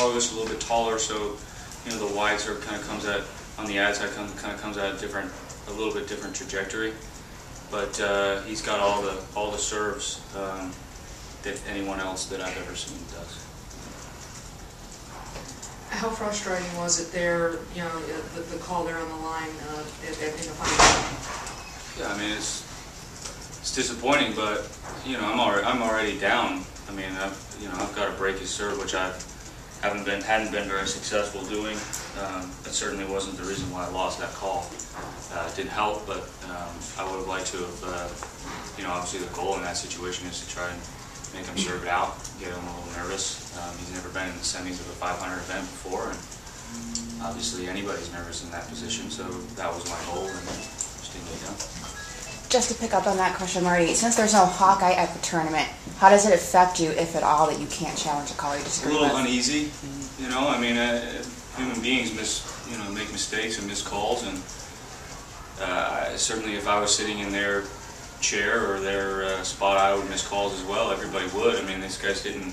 probably just a little bit taller, so you know the wide serve kind of comes at on the ad side kind of comes at a little bit different trajectory. But he's got all the serves that anyone else that I've ever seen does. How frustrating was it there? You know, the call there on the line in the final. Yeah, I mean it's disappointing, but you know I'm already down. I mean I've got to break his serve, which I hadn't been very successful doing. That certainly wasn't the reason why I lost that call. It didn't help, but I would have liked to have, you know, obviously the goal in that situation is to try and make him serve it out, get him a little nervous. He's never been in the semis of a 500 event before, and obviously anybody's nervous in that position, so that was my goal, and just didn't get done. Just to pick up on that question, Marty, since there's no Hawkeye at the tournament, how does it affect you, if at all, that you can't challenge a caller you disagree with? A little uneasy, you know. I mean, human beings make mistakes and miss calls, and certainly if I was sitting in their chair or their spot, I would miss calls as well. Everybody would. I mean, these guys didn't,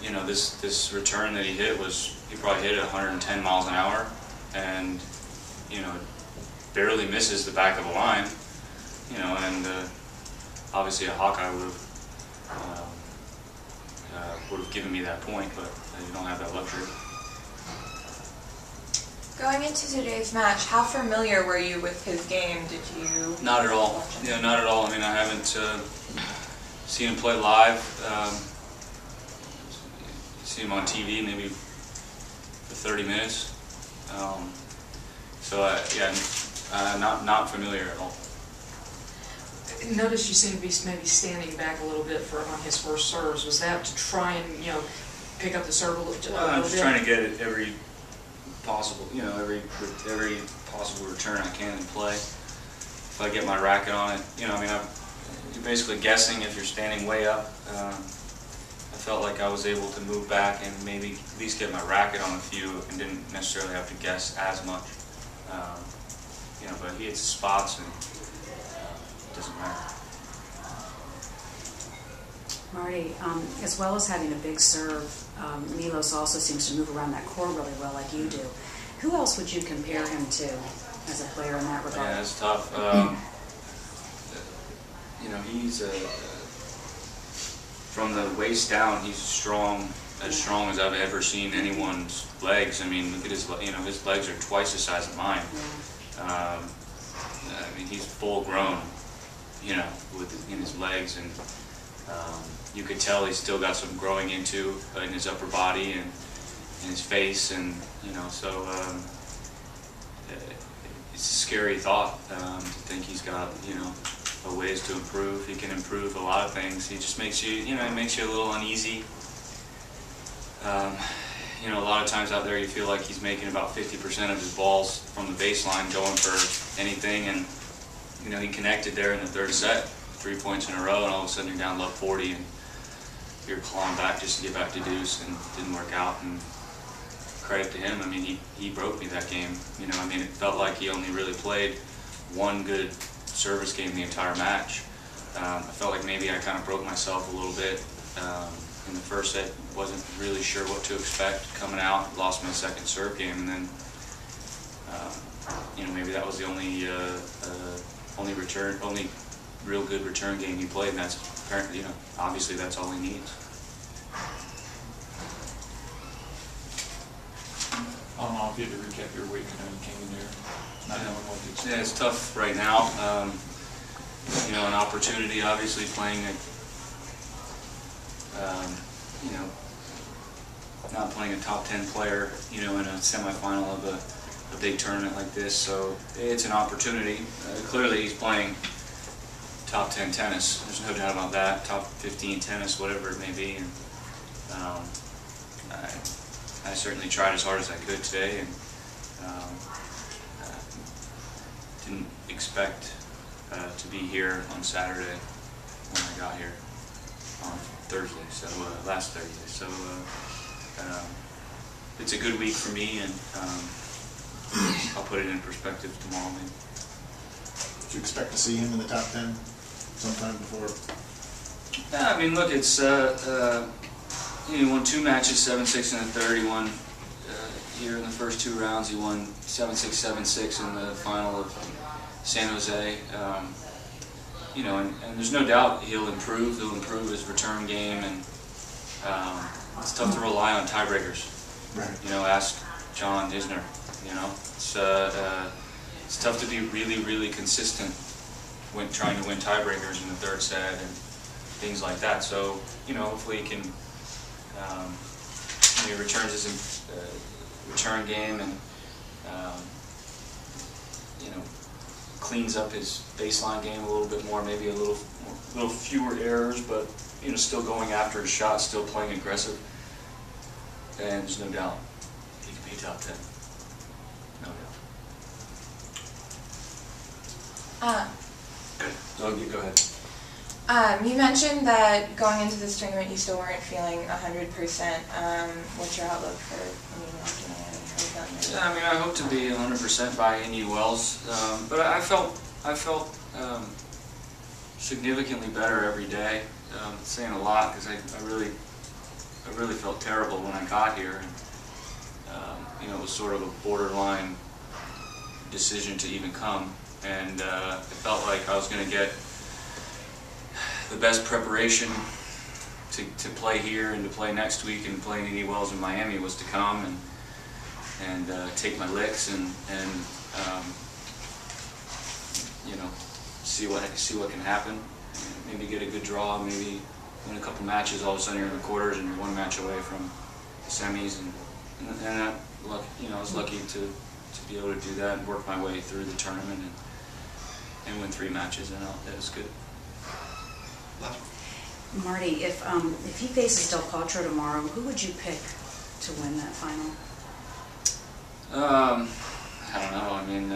you know, this return that he hit he probably hit it 110 miles an hour, and you know, barely misses the back of the line. You know, and obviously a Hawkeye would have given me that point, but you don't have that luxury. Going into today's match, how familiar were you with his game? Did you? Not at all. Yeah, not at all. I mean, I haven't seen him play live. Seen him on TV maybe for 30 minutes. So yeah, not familiar at all. Notice you seem to be maybe standing back a little bit on his first serves. Was that to try and, you know, pick up the serve a little bit? I'm just trying to get it every possible, you know, every possible return I can in play. If I get my racket on it, you know, I mean, you're basically guessing if you're standing way up. I felt like I was able to move back and maybe at least get my racket on a few and didn't necessarily have to guess as much. You know, but he hits spots and it doesn't matter. Marty, as well as having a big serve, Milos also seems to move around that court really well like you do. Who else would you compare him to as a player in that regard? Yeah, it's tough. You know, he's from the waist down, he's strong, as strong as I've ever seen anyone's legs. I mean, look at his, you know, his legs are twice the size of mine. I mean, he's full grown, you know, in his legs, and you could tell he's still got some growing into in his upper body and in his face, and you know, so it's a scary thought to think he's got, you know, a ways to improve. He can improve a lot of things. He just makes you, you know, it makes you a little uneasy. You know, a lot of times out there you feel like he's making about 50% of his balls from the baseline going for anything, and you know, he connected there in the third set, 3 points in a row, and all of a sudden you're down low 40 and you're clawing back just to get back to deuce, and it didn't work out. And credit to him, I mean, he broke me that game. You know, I mean, it felt like he only really played one good service game the entire match. I felt like maybe I kind of broke myself a little bit in the first set. Wasn't really sure what to expect coming out. Lost my second serve game, and then you know, maybe that was the only real good return game he played, and that's apparently, you know, obviously that's all he needs. If you had to recap your week, you came in there not knowing what to expect. Yeah, it's tough right now. You know, an opportunity, obviously, playing at, you know, not playing a top 10 player, you know, in a semifinal of a big tournament like this. So it's an opportunity. Clearly, he's playing top 10 tennis. There's no doubt about that. Top 15 tennis, whatever it may be. And I certainly tried as hard as I could today, and didn't expect to be here on Saturday when I got here on Thursday, so last Thursday. So it's a good week for me, and I'll put it in perspective tomorrow. Maybe. Did you expect to see him in the top 10 sometime before? Yeah, I mean, look, it's He won 2 matches, 7-6 in the third. He won here in the first 2 rounds. He won 7-6, 7-6 in the final of San Jose. You know, and there's no doubt he'll improve. He'll improve his return game, and it's tough to rely on tiebreakers. Right. You know, ask John Isner. You know, it's tough to be really, really consistent when trying to win tiebreakers in the third set and things like that. So, you know, hopefully he can. He returns his return game and you know, cleans up his baseline game a little bit more, maybe a little fewer errors, but you know, still going after his shot, still playing aggressive. And there's no doubt he can be top 10. No doubt. Go ahead. You mentioned that going into this tournament you still weren't feeling 100%. What's your outlook for Miami? Yeah, I mean, I hope to be 100% by Indian Wells, but I felt significantly better every day. Saying a lot because I really felt terrible when I got here, and you know, it was sort of a borderline decision to even come, and it felt like I was going to get the best preparation to play here and to play next week and play in Indian Wells in Miami was to come and take my licks and you know, see what can happen. Maybe get a good draw, maybe win a couple matches. All of a sudden you're in the quarters and you're 1 match away from the semis, and that, you know, I was lucky to be able to do that and work my way through the tournament and win 3 matches, and that was good. Marty, if he faces Del Potro tomorrow, who would you pick to win that final? I don't know. I mean,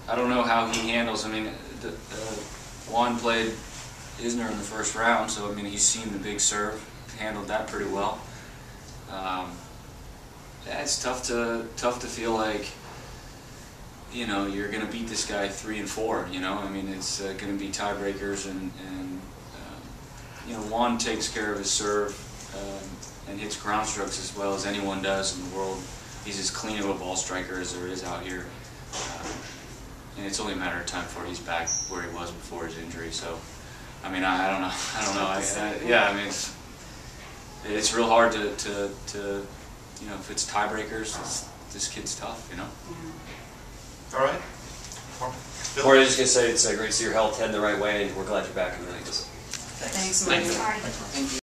I don't know how he handles. I mean, Juan played Isner in the first round, so I mean, he's seen the big serve, handled that pretty well. Yeah, it's tough to feel like, you know, you're going to beat this guy 3 and 4. You know, I mean, it's going to be tiebreakers, and you know, Juan takes care of his serve and hits ground strokes as well as anyone does in the world. He's as clean of a ball striker as there is out here, and it's only a matter of time before he's back where he was before his injury. So, I mean, I don't know. Yeah, I mean, it's real hard to you know, if it's tiebreakers, this kid's tough, you know. All right. Marty, I was just going to say it's great to see your health heading the right way, and we're glad you're back in the Vegas. Thanks, Marty. Thank you.